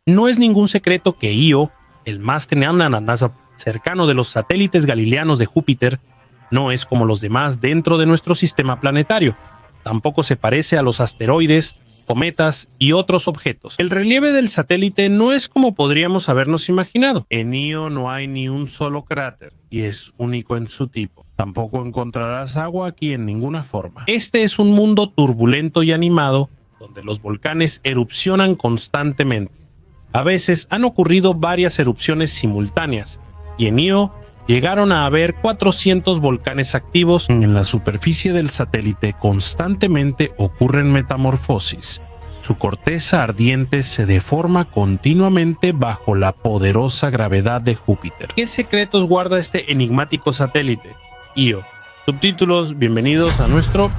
No es ningún secreto que Io, el más cercano de los satélites galileanos de Júpiter, no es como los demás dentro de nuestro sistema planetario. Tampoco se parece a los asteroides, cometas y otros objetos. El relieve del satélite no es como podríamos habernos imaginado. En Io no hay ni un solo cráter y es único en su tipo. Tampoco encontrarás agua aquí en ninguna forma. Este es un mundo turbulento y animado donde los volcanes erupcionan constantemente. A veces han ocurrido varias erupciones simultáneas y en Io llegaron a haber 400 volcanes activos. En la superficie del satélite constantemente ocurren metamorfosis. Su corteza ardiente se deforma continuamente bajo la poderosa gravedad de Júpiter. ¿Qué secretos guarda este enigmático satélite? Io. Subtítulos, bienvenidos a nuestro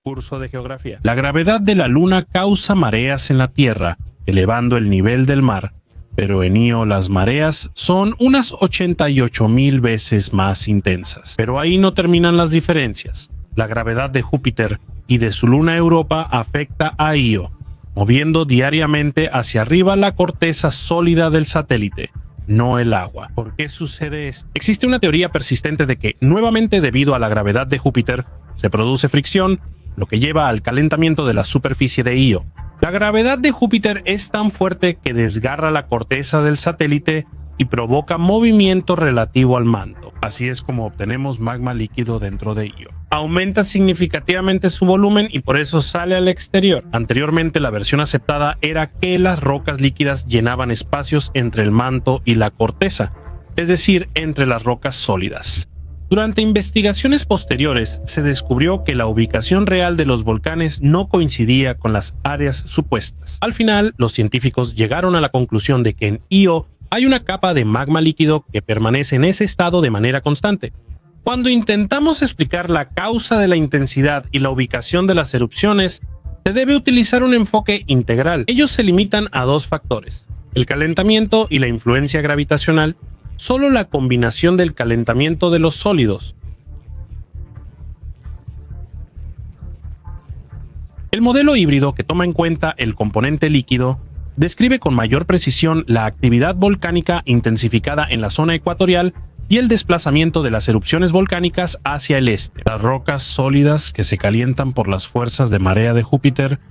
curso de geografía. La gravedad de la Luna causa mareas en la Tierra, elevando el nivel del mar. Pero en Io las mareas son unas 88,000 veces más intensas. Pero ahí no terminan las diferencias. La gravedad de Júpiter y de su luna Europa afecta a Io, moviendo diariamente hacia arriba la corteza sólida del satélite, no el agua. ¿Por qué sucede esto? Existe una teoría persistente de que, nuevamente debido a la gravedad de Júpiter, se produce fricción, lo que lleva al calentamiento de la superficie de Io. La gravedad de Júpiter es tan fuerte que desgarra la corteza del satélite y provoca movimiento relativo al manto. Así es como obtenemos magma líquido dentro de Io. Aumenta significativamente su volumen y por eso sale al exterior. Anteriormente la versión aceptada era que las rocas líquidas llenaban espacios entre el manto y la corteza, es decir, entre las rocas sólidas. Durante investigaciones posteriores se descubrió que la ubicación real de los volcanes no coincidía con las áreas supuestas. Al final, los científicos llegaron a la conclusión de que en Io hay una capa de magma líquido que permanece en ese estado de manera constante. Cuando intentamos explicar la causa de la intensidad y la ubicación de las erupciones, se debe utilizar un enfoque integral. Ellos se limitan a dos factores: el calentamiento y la influencia gravitacional. Solo la combinación del calentamiento de los sólidos. El modelo híbrido, que toma en cuenta el componente líquido, describe con mayor precisión la actividad volcánica intensificada en la zona ecuatorial y el desplazamiento de las erupciones volcánicas hacia el este. Las rocas sólidas que se calientan por las fuerzas de marea de Júpiter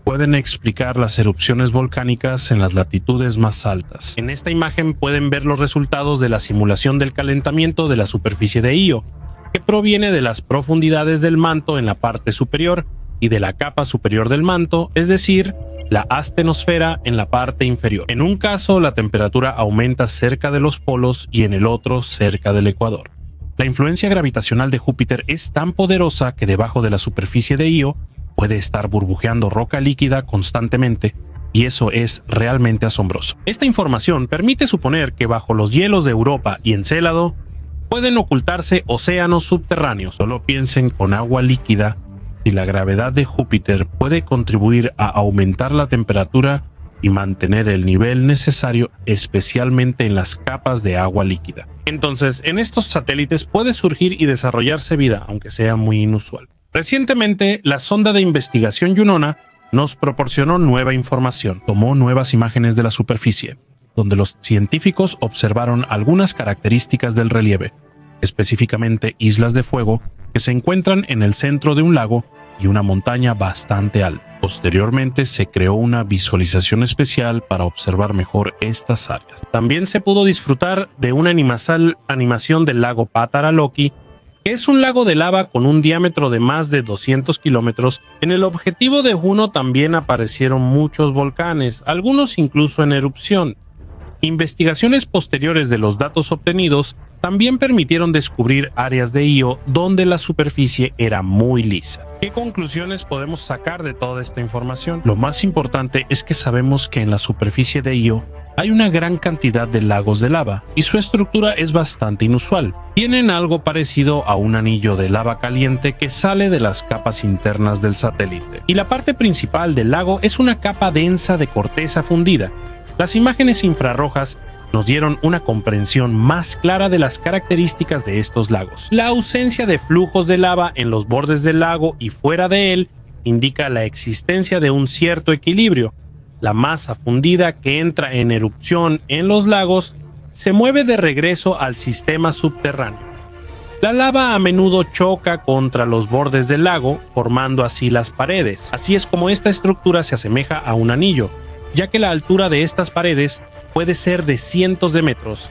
pueden explicar las erupciones volcánicas en las latitudes más altas. En esta imagen pueden ver los resultados de la simulación del calentamiento de la superficie de Io, que proviene de las profundidades del manto en la parte superior y de la capa superior del manto, es decir, la astenosfera en la parte inferior. En un caso, la temperatura aumenta cerca de los polos y en el otro cerca del ecuador. La influencia gravitacional de Júpiter es tan poderosa que debajo de la superficie de Io puede estar burbujeando roca líquida constantemente, y eso es realmente asombroso. Esta información permite suponer que bajo los hielos de Europa y Encélado pueden ocultarse océanos subterráneos. Solo piensen con agua líquida si la gravedad de Júpiter puede contribuir a aumentar la temperatura y mantener el nivel necesario, especialmente en las capas de agua líquida. Entonces, en estos satélites puede surgir y desarrollarse vida, aunque sea muy inusual. Recientemente, la sonda de investigación Juno nos proporcionó nueva información. Tomó nuevas imágenes de la superficie, donde los científicos observaron algunas características del relieve, específicamente islas de fuego que se encuentran en el centro de un lago y una montaña bastante alta. Posteriormente se creó una visualización especial para observar mejor estas áreas. También se pudo disfrutar de una animación del lago Pataraloki, que es un lago de lava con un diámetro de más de 200 kilómetros. En el objetivo de Juno también aparecieron muchos volcanes, algunos incluso en erupción. Investigaciones posteriores de los datos obtenidos también permitieron descubrir áreas de Io donde la superficie era muy lisa. ¿Qué conclusiones podemos sacar de toda esta información? Lo más importante es que sabemos que en la superficie de Io hay una gran cantidad de lagos de lava y su estructura es bastante inusual. Tienen algo parecido a un anillo de lava caliente que sale de las capas internas del satélite. Y la parte principal del lago es una capa densa de corteza fundida. Las imágenes infrarrojas nos dieron una comprensión más clara de las características de estos lagos. La ausencia de flujos de lava en los bordes del lago y fuera de él indica la existencia de un cierto equilibrio. la masa fundida que entra en erupción en los lagos se mueve de regreso al sistema subterráneo. La lava a menudo choca contra los bordes del lago, formando así las paredes. Así es como esta estructura se asemeja a un anillo, ya que la altura de estas paredes puede ser de cientos de metros.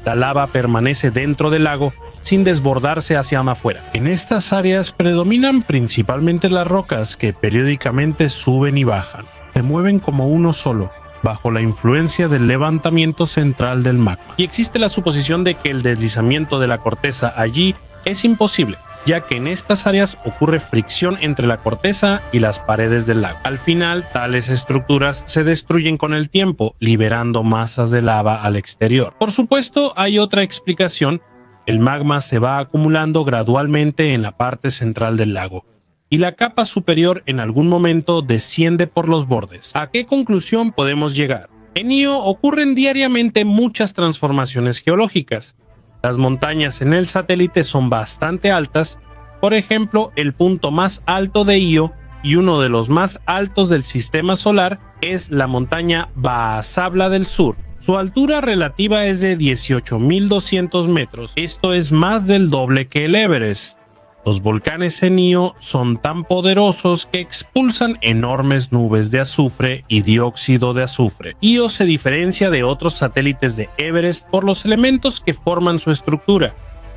La lava permanece dentro del lago sin desbordarse hacia afuera. En estas áreas predominan principalmente las rocas que periódicamente suben y bajan. Se mueven como uno solo, bajo la influencia del levantamiento central del magma. Y existe la suposición de que el deslizamiento de la corteza allí es imposible, ya que en estas áreas ocurre fricción entre la corteza y las paredes del lago. Al final, tales estructuras se destruyen con el tiempo, liberando masas de lava al exterior. Por supuesto, hay otra explicación. El magma se va acumulando gradualmente en la parte central del lago, y la capa superior en algún momento desciende por los bordes. ¿A qué conclusión podemos llegar? En Io ocurren diariamente muchas transformaciones geológicas. Las montañas en el satélite son bastante altas. Por ejemplo, el punto más alto de Io y uno de los más altos del sistema solar es la montaña Baasabla del Sur. Su altura relativa es de 18.200 metros. Esto es más del doble que el Everest. Los volcanes en Io son tan poderosos que expulsan enormes nubes de azufre y dióxido de azufre. Io se diferencia de otros satélites de Everest por los elementos que forman su estructura.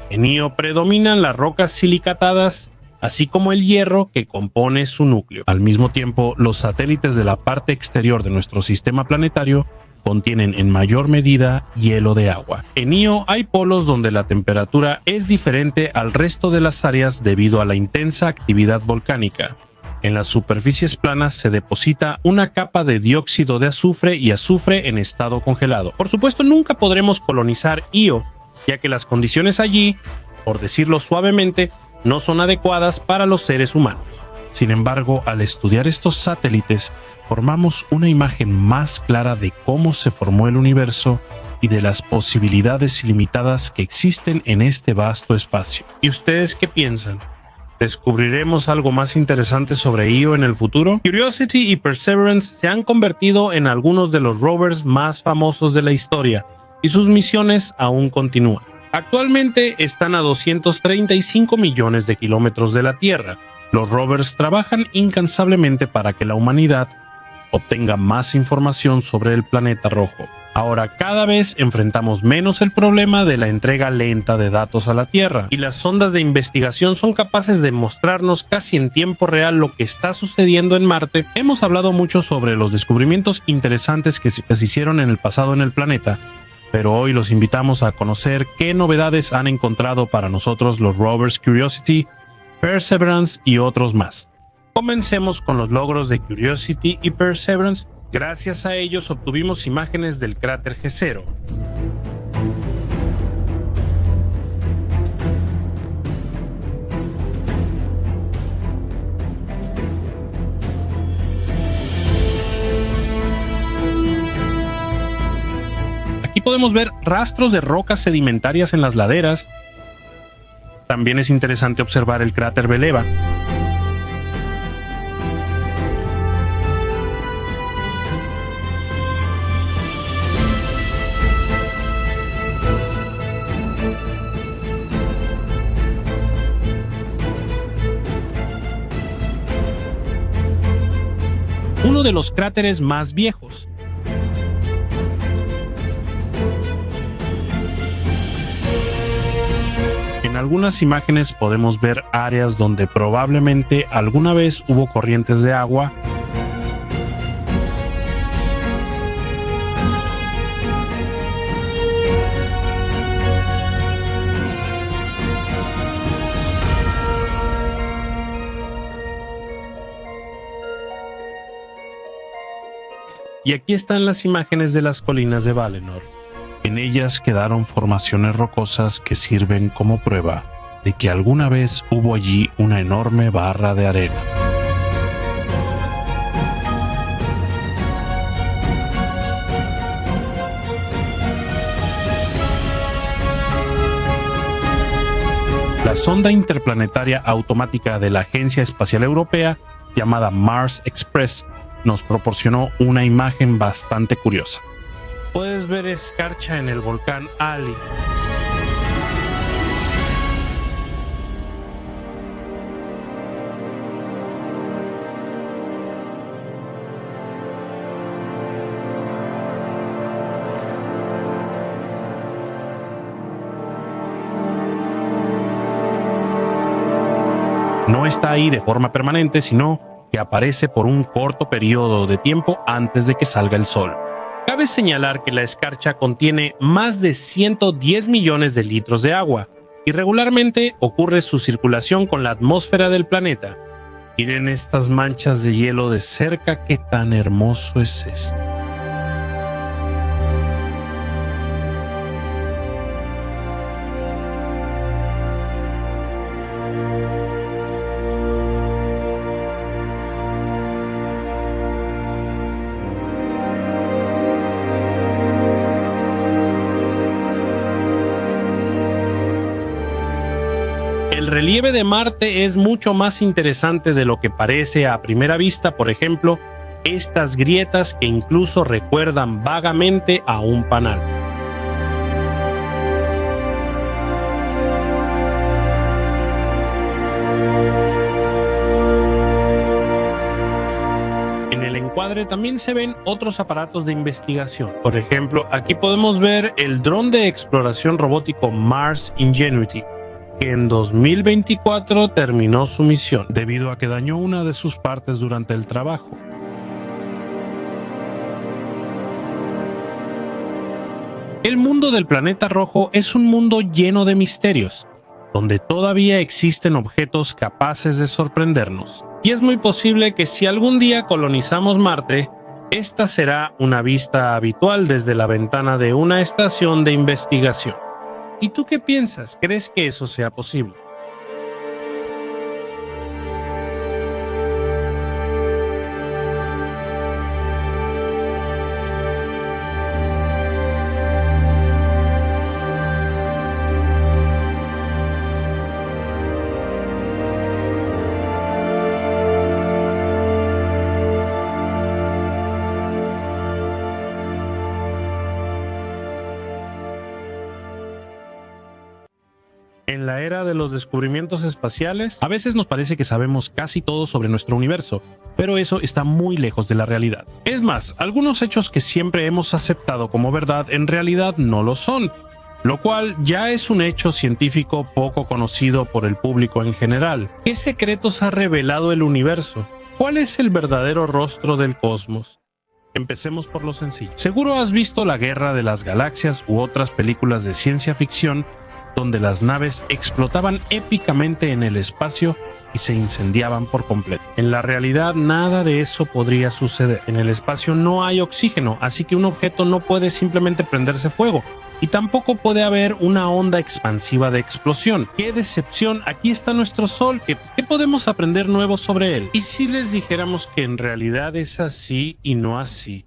En Io predominan las rocas silicatadas, así como el hierro que compone su núcleo. Al mismo tiempo, los satélites de la parte exterior de nuestro sistema planetario contienen en mayor medida hielo de agua. En Io hay polos donde la temperatura es diferente al resto de las áreas debido a la intensa actividad volcánica. En las superficies planas se deposita una capa de dióxido de azufre y azufre en estado congelado. Por supuesto, nunca podremos colonizar Io, ya que las condiciones allí, por decirlo suavemente, no son adecuadas para los seres humanos. Sin embargo, al estudiar estos satélites, formamos una imagen más clara de cómo se formó el universo y de las posibilidades ilimitadas que existen en este vasto espacio. ¿Y ustedes qué piensan? ¿Descubriremos algo más interesante sobre Io en el futuro? Curiosity y Perseverance se han convertido en algunos de los rovers más famosos de la historia, y sus misiones aún continúan. Actualmente están a 235 millones de kilómetros de la Tierra. Los rovers trabajan incansablemente para que la humanidad obtenga más información sobre el planeta rojo. Ahora cada vez enfrentamos menos el problema de la entrega lenta de datos a la Tierra, y las sondas de investigación son capaces de mostrarnos casi en tiempo real lo que está sucediendo en Marte. Hemos hablado mucho sobre los descubrimientos interesantes que se hicieron en el pasado en el planeta, pero hoy los invitamos a conocer qué novedades han encontrado para nosotros los rovers Curiosity, Perseverance y otros más. Comencemos con los logros de Curiosity y Perseverance. Gracias a ellos obtuvimos imágenes del cráter Jezero. Aquí podemos ver rastros de rocas sedimentarias en las laderas. También es interesante observar el cráter Veleva. Uno de los cráteres más viejos. En algunas imágenes podemos ver áreas donde probablemente alguna vez hubo corrientes de agua. Y aquí están las imágenes de las colinas de Valinor. En ellas quedaron formaciones rocosas que sirven como prueba de que alguna vez hubo allí una enorme barra de arena. La sonda interplanetaria automática de la Agencia Espacial Europea, llamada Mars Express, nos proporcionó una imagen bastante curiosa. Puedes ver escarcha en el volcán Ali. No está ahí de forma permanente, sino que aparece por un corto periodo de tiempo antes de que salga el sol. Cabe señalar que la escarcha contiene más de 110 millones de litros de agua y regularmente ocurre su circulación con la atmósfera del planeta. Miren estas manchas de hielo de cerca, qué tan hermoso es esto. El relieve de Marte es mucho más interesante de lo que parece a primera vista. Por ejemplo, estas grietas que incluso recuerdan vagamente a un panal. En el encuadre también se ven otros aparatos de investigación. Por ejemplo, aquí podemos ver el dron de exploración robótico Mars Ingenuity, que en 2024 terminó su misión debido a que dañó una de sus partes durante el trabajo. El mundo del planeta rojo es un mundo lleno de misterios, donde todavía existen objetos capaces de sorprendernos. Y es muy posible que si algún día colonizamos Marte, esta será una vista habitual desde la ventana de una estación de investigación. ¿Y tú qué piensas? ¿Crees que eso sea posible? En la era de los descubrimientos espaciales, a veces nos parece que sabemos casi todo sobre nuestro universo, pero eso está muy lejos de la realidad. Es más, algunos hechos que siempre hemos aceptado como verdad en realidad no lo son, lo cual ya es un hecho científico poco conocido por el público en general. ¿Qué secretos ha revelado el universo? ¿Cuál es el verdadero rostro del cosmos? Empecemos por lo sencillo. Seguro has visto La Guerra de las Galaxias u otras películas de ciencia ficción donde las naves explotaban épicamente en el espacio y se incendiaban por completo. En la realidad nada de eso podría suceder. En el espacio no hay oxígeno, así que un objeto no puede simplemente prenderse fuego. Y tampoco puede haber una onda expansiva de explosión. ¡Qué decepción! Aquí está nuestro Sol. ¿Qué podemos aprender nuevo sobre él? ¿Y si les dijéramos que en realidad es así y no así?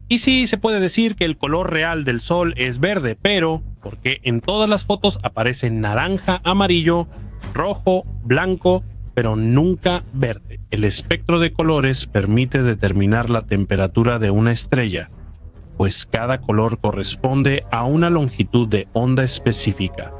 Y sí, se puede decir que el color real del Sol es verde, pero porque en todas las fotos aparece naranja, amarillo, rojo, blanco, pero nunca verde. El espectro de colores permite determinar la temperatura de una estrella, pues cada color corresponde a una longitud de onda específica.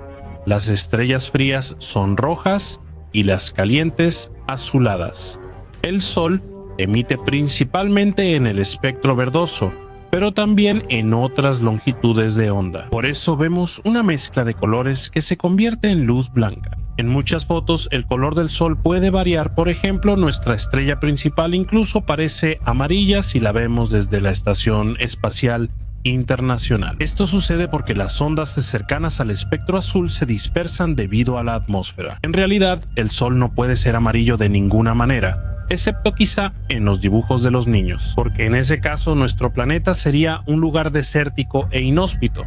Las estrellas frías son rojas y las calientes azuladas. El Sol emite principalmente en el espectro verdoso, pero también en otras longitudes de onda. Por eso vemos una mezcla de colores que se convierte en luz blanca. En muchas fotos el color del Sol puede variar. Por ejemplo, nuestra estrella principal incluso parece amarilla si la vemos desde la Estación Espacial Internacional. Esto sucede porque las ondas cercanas al espectro azul se dispersan debido a la atmósfera. En realidad, el Sol no puede ser amarillo de ninguna manera, excepto quizá en los dibujos de los niños, porque en ese caso nuestro planeta sería un lugar desértico e inhóspito,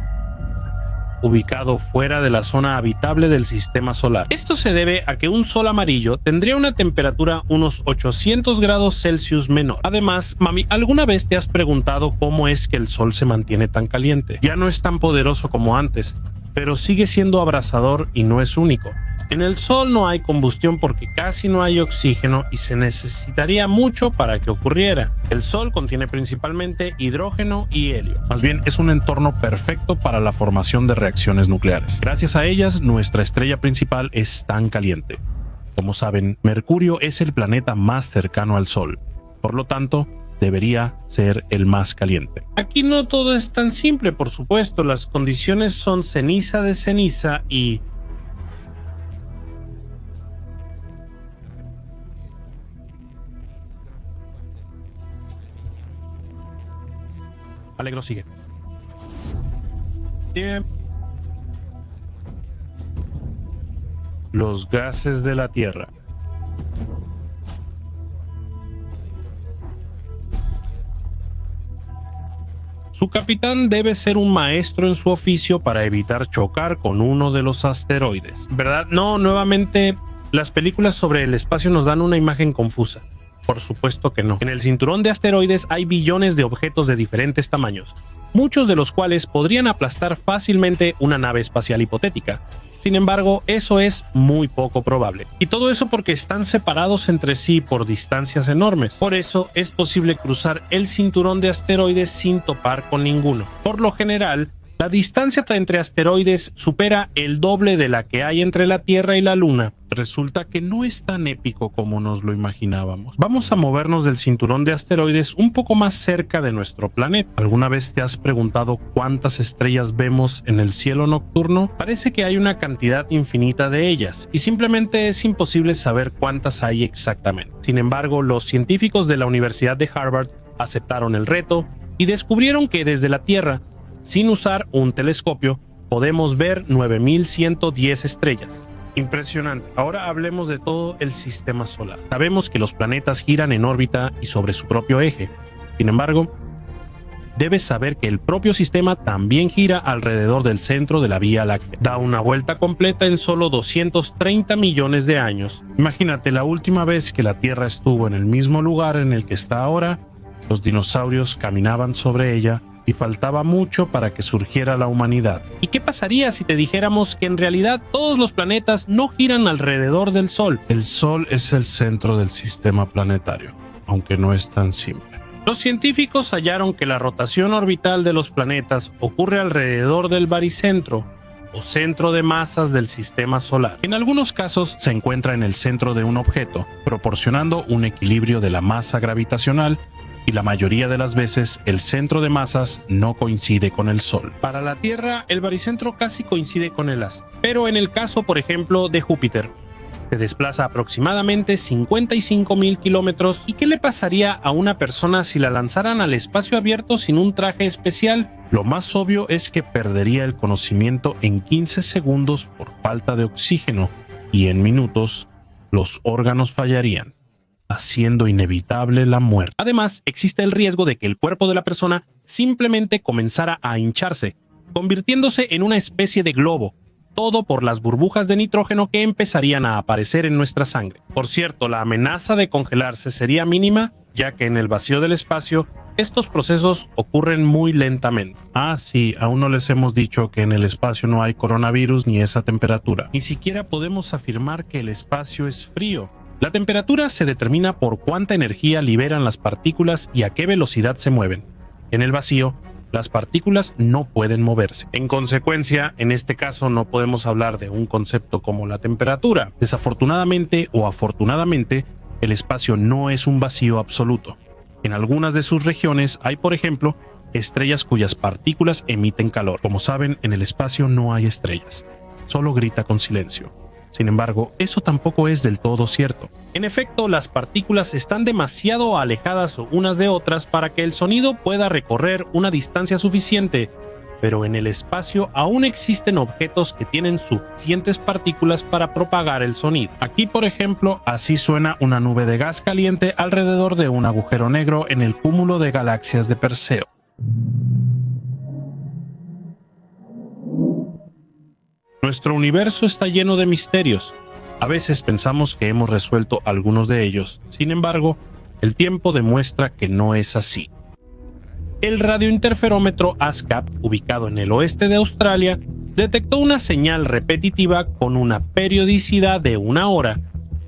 ubicado fuera de la zona habitable del sistema solar. Esto se debe a que un Sol amarillo tendría una temperatura unos 800 grados Celsius menor. Además, mami, ¿alguna vez te has preguntado cómo es que el Sol se mantiene tan caliente? Ya no es tan poderoso como antes, pero sigue siendo abrasador y no es único. En el Sol no hay combustión porque casi no hay oxígeno y se necesitaría mucho para que ocurriera. El Sol contiene principalmente hidrógeno y helio. Más bien, es un entorno perfecto para la formación de reacciones nucleares. Gracias a ellas, nuestra estrella principal es tan caliente. Como saben, Mercurio es el planeta más cercano al Sol. Por lo tanto, debería ser el más caliente. Aquí no todo es tan simple, por supuesto. Las condiciones son ceniza de ceniza y... Alegro sigue. Bien. Los gases de la Tierra. Su capitán debe ser un maestro en su oficio para evitar chocar con uno de los asteroides. ¿Verdad? No, nuevamente, las películas sobre el espacio nos dan una imagen confusa. Por supuesto que no. En el cinturón de asteroides hay billones de objetos de diferentes tamaños, muchos de los cuales podrían aplastar fácilmente una nave espacial hipotética. Sin embargo, eso es muy poco probable. Y todo eso porque están separados entre sí por distancias enormes. Por eso es posible cruzar el cinturón de asteroides sin topar con ninguno. Por lo general, la distancia entre asteroides supera el doble de la que hay entre la Tierra y la Luna. Resulta que no es tan épico como nos lo imaginábamos. Vamos a movernos del cinturón de asteroides un poco más cerca de nuestro planeta. ¿Alguna vez te has preguntado cuántas estrellas vemos en el cielo nocturno? Parece que hay una cantidad infinita de ellas, y simplemente es imposible saber cuántas hay exactamente. Sin embargo, los científicos de la Universidad de Harvard aceptaron el reto y descubrieron que desde la Tierra, sin usar un telescopio, podemos ver 9110 estrellas. Impresionante. Ahora hablemos de todo el sistema solar. Sabemos que los planetas giran en órbita y sobre su propio eje. Sin embargo, debes saber que el propio sistema también gira alrededor del centro de la Vía Láctea. Da una vuelta completa en solo 230 millones de años. Imagínate, la última vez que la Tierra estuvo en el mismo lugar en el que está ahora, los dinosaurios caminaban sobre ella y faltaba mucho para que surgiera la humanidad. ¿Y qué pasaría si te dijéramos que en realidad todos los planetas no giran alrededor del Sol? El Sol es el centro del sistema planetario, aunque no es tan simple. Los científicos hallaron que la rotación orbital de los planetas ocurre alrededor del baricentro, o centro de masas del sistema solar. En algunos casos se encuentra en el centro de un objeto, proporcionando un equilibrio de la masa gravitacional, y la mayoría de las veces el centro de masas no coincide con el Sol. Para la Tierra, el baricentro casi coincide con el astro. Pero en el caso, por ejemplo, de Júpiter, se desplaza aproximadamente 55.000 kilómetros. ¿Y qué le pasaría a una persona si la lanzaran al espacio abierto sin un traje especial? Lo más obvio es que perdería el conocimiento en 15 segundos por falta de oxígeno, y en minutos los órganos fallarían, haciendo inevitable la muerte. Además, existe el riesgo de que el cuerpo de la persona simplemente comenzara a hincharse, convirtiéndose en una especie de globo, todo por las burbujas de nitrógeno que empezarían a aparecer en nuestra sangre. Por cierto, la amenaza de congelarse sería mínima, ya que en el vacío del espacio estos procesos ocurren muy lentamente. Ah, sí, aún no les hemos dicho que en el espacio no hay coronavirus ni esa temperatura. Ni siquiera podemos afirmar que el espacio es frío. La temperatura se determina por cuánta energía liberan las partículas y a qué velocidad se mueven. En el vacío, las partículas no pueden moverse. En consecuencia, en este caso no podemos hablar de un concepto como la temperatura. Desafortunadamente o afortunadamente, el espacio no es un vacío absoluto. En algunas de sus regiones hay, por ejemplo, estrellas cuyas partículas emiten calor. Como saben, en el espacio no hay estrellas, solo grita con silencio. Sin embargo, eso tampoco es del todo cierto. En efecto, las partículas están demasiado alejadas unas de otras para que el sonido pueda recorrer una distancia suficiente, pero en el espacio aún existen objetos que tienen suficientes partículas para propagar el sonido. Aquí, por ejemplo, así suena una nube de gas caliente alrededor de un agujero negro en el cúmulo de galaxias de Perseo. Nuestro universo está lleno de misterios. A veces pensamos que hemos resuelto algunos de ellos. Sin embargo, el tiempo demuestra que no es así. El radiointerferómetro ASCAP, ubicado en el oeste de Australia, detectó una señal repetitiva con una periodicidad de 1 hora,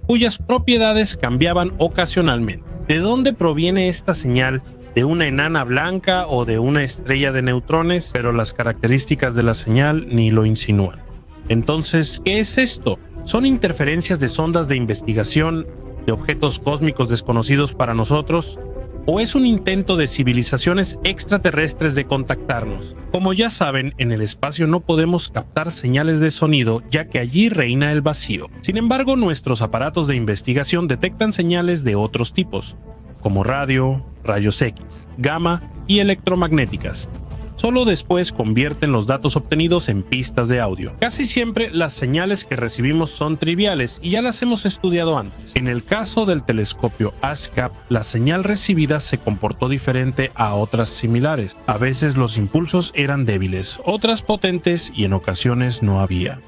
cuyas propiedades cambiaban ocasionalmente. ¿De dónde proviene esta señal? ¿De una enana blanca o de una estrella de neutrones? Pero las características de la señal ni lo insinúan. Entonces, ¿qué es esto? ¿Son interferencias de sondas de investigación de objetos cósmicos desconocidos para nosotros? ¿O es un intento de civilizaciones extraterrestres de contactarnos? Como ya saben, en el espacio no podemos captar señales de sonido, ya que allí reina el vacío. Sin embargo, nuestros aparatos de investigación detectan señales de otros tipos, como radio, rayos X, gamma y electromagnéticas. Solo después convierten los datos obtenidos en pistas de audio. Casi siempre las señales que recibimos son triviales y ya las hemos estudiado antes. En el caso del telescopio ASCAP, la señal recibida se comportó diferente a otras similares. A veces los impulsos eran débiles, otras potentes y en ocasiones no había.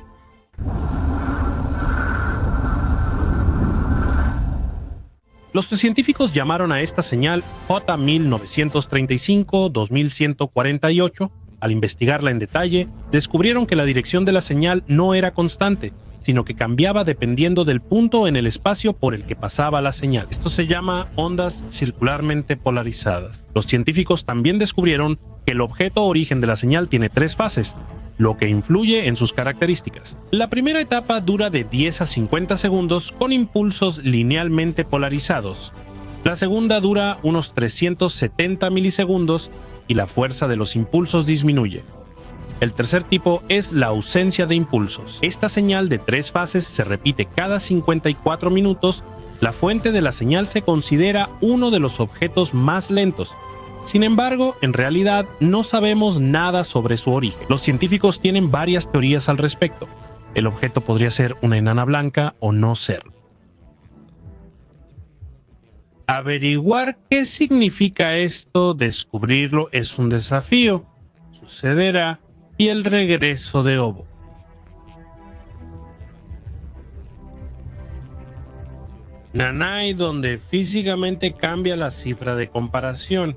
Los científicos llamaron a esta señal J1935-2148. Al investigarla en detalle, descubrieron que la dirección de la señal no era constante, sino que cambiaba dependiendo del punto en el espacio por el que pasaba la señal. Esto se llama ondas circularmente polarizadas. Los científicos también descubrieron que el objeto origen de la señal tiene 3 fases, lo que influye en sus características. La primera etapa dura de 10 a 50 segundos con impulsos linealmente polarizados. La segunda dura unos 370 milisegundos y la fuerza de los impulsos disminuye. El tercer tipo es la ausencia de impulsos. Esta señal de 3 fases se repite cada 54 minutos. La fuente de la señal se considera uno de los objetos más lentos. Sin embargo, en realidad no sabemos nada sobre su origen. Los científicos tienen varias teorías al respecto. El objeto podría ser una enana blanca o no serlo. Averiguar qué significa esto, descubrirlo, es un desafío. Sucederá y el regreso de Obo. Nanay, donde físicamente cambia la cifra de comparación.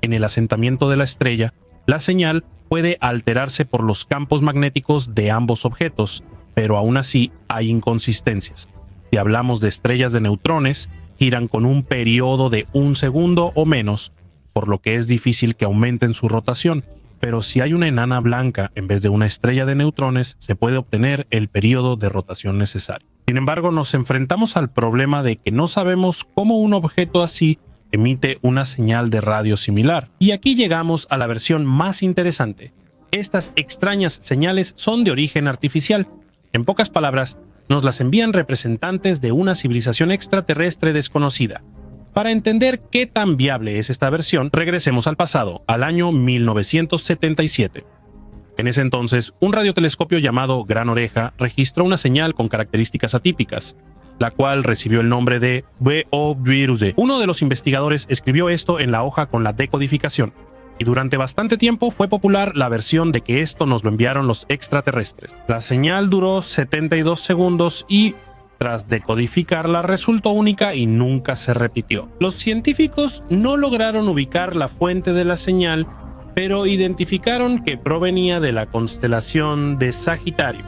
En el asentamiento de la estrella, la señal puede alterarse por los campos magnéticos de ambos objetos, pero aún así hay inconsistencias. Si hablamos de estrellas de neutrones, giran con un periodo de 1 segundo o menos, por lo que es difícil que aumenten su rotación. Pero si hay una enana blanca en vez de una estrella de neutrones, se puede obtener el periodo de rotación necesario. Sin embargo, nos enfrentamos al problema de que no sabemos cómo un objeto así emite una señal de radio similar. Y aquí llegamos a la versión más interesante. Estas extrañas señales son de origen artificial. En pocas palabras, nos las envían representantes de una civilización extraterrestre desconocida. Para entender qué tan viable es esta versión, regresemos al pasado, al año 1977. En ese entonces, un radiotelescopio llamado Gran Oreja registró una señal con características atípicas, la cual recibió el nombre de VO-Virus. Uno de los investigadores escribió esto en la hoja con la decodificación, y durante bastante tiempo fue popular la versión de que esto nos lo enviaron los extraterrestres. La señal duró 72 segundos y, tras decodificarla, resultó única y nunca se repitió. Los científicos no lograron ubicar la fuente de la señal, pero identificaron que provenía de la constelación de Sagitario,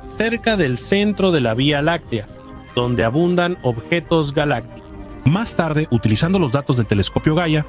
cerca del centro de la Vía Láctea, donde abundan objetos galácticos. Más tarde, utilizando los datos del telescopio Gaia,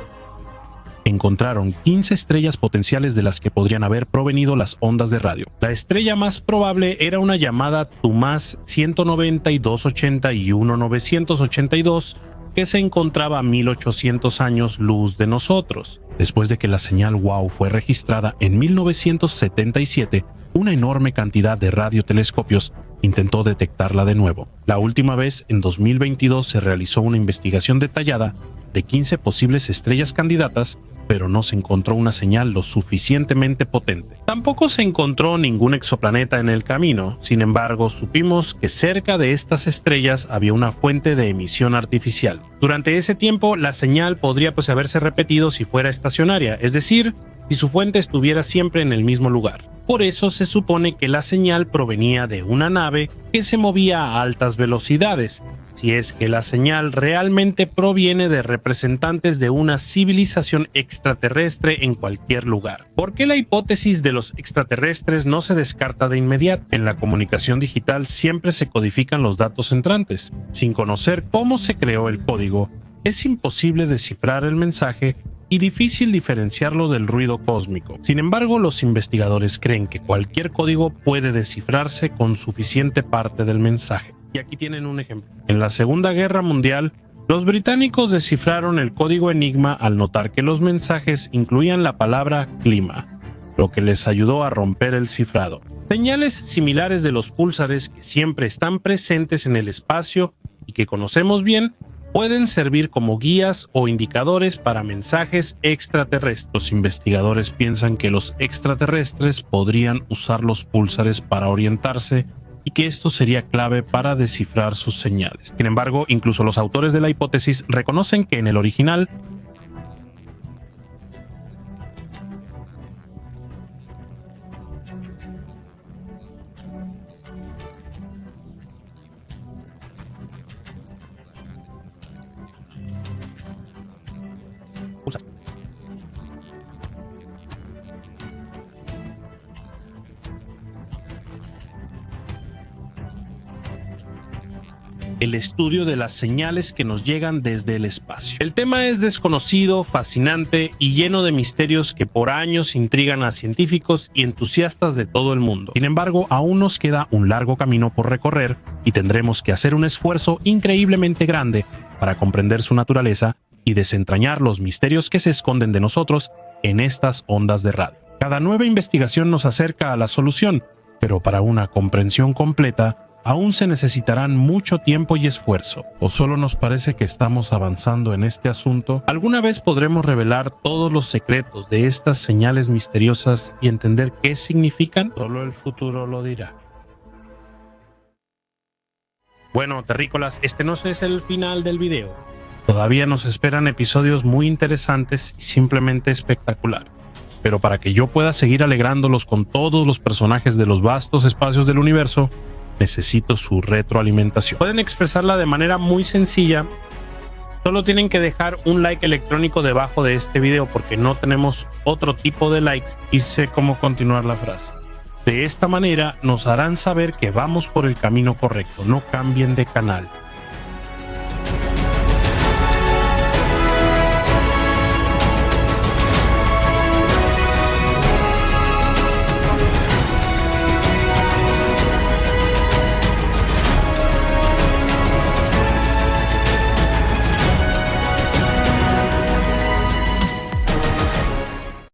encontraron 15 estrellas potenciales de las que podrían haber provenido las ondas de radio. La estrella más probable era una llamada Tomás 19281-982, que se encontraba a 1800 años luz de nosotros. Después de que la señal WOW fue registrada en 1977, una enorme cantidad de radiotelescopios intentó detectarla de nuevo. La última vez, en 2022, se realizó una investigación detallada de 15 posibles estrellas candidatas, pero no se encontró una señal lo suficientemente potente. Tampoco se encontró ningún exoplaneta en el camino. Sin embargo, supimos que cerca de estas estrellas había una fuente de emisión artificial. Durante ese tiempo, la señal podría haberse repetido si fuera estacionaria, es decir, si su fuente estuviera siempre en el mismo lugar. Por eso se supone que la señal provenía de una nave que se movía a altas velocidades, si es que la señal realmente proviene de representantes de una civilización extraterrestre en cualquier lugar. ¿Por qué la hipótesis de los extraterrestres no se descarta de inmediato? En la comunicación digital siempre se codifican los datos entrantes. Sin conocer cómo se creó el código, es imposible descifrar el mensaje y difícil diferenciarlo del ruido cósmico. Sin embargo, los investigadores creen que cualquier código puede descifrarse con suficiente parte del mensaje. Y aquí tienen un ejemplo. En la Segunda Guerra Mundial, los británicos descifraron el código Enigma al notar que los mensajes incluían la palabra clima, lo que les ayudó a romper el cifrado. Señales similares de los púlsares que siempre están presentes en el espacio y que conocemos bien, pueden servir como guías o indicadores para mensajes extraterrestres. Los investigadores piensan que los extraterrestres podrían usar los púlsares para orientarse y que esto sería clave para descifrar sus señales. Sin embargo, incluso los autores de la hipótesis reconocen que en el original el estudio de las señales que nos llegan desde el espacio. El tema es desconocido, fascinante y lleno de misterios que por años intrigan a científicos y entusiastas de todo el mundo. Sin embargo, aún nos queda un largo camino por recorrer y tendremos que hacer un esfuerzo increíblemente grande para comprender su naturaleza y desentrañar los misterios que se esconden de nosotros en estas ondas de radio. Cada nueva investigación nos acerca a la solución, pero para una comprensión completa, aún se necesitarán mucho tiempo y esfuerzo. ¿O solo nos parece que estamos avanzando en este asunto? ¿Alguna vez podremos revelar todos los secretos de estas señales misteriosas y entender qué significan? Solo el futuro lo dirá. Bueno, terrícolas, este no es el final del video. Todavía nos esperan episodios muy interesantes y simplemente espectaculares. Pero para que yo pueda seguir alegrándolos con todos los personajes de los vastos espacios del universo, necesito su retroalimentación. Pueden expresarla de manera muy sencilla. Solo tienen que dejar un like electrónico debajo de este video porque no tenemos otro tipo de likes y sé cómo continuar la frase. De esta manera nos harán saber que vamos por el camino correcto. No cambien de canal.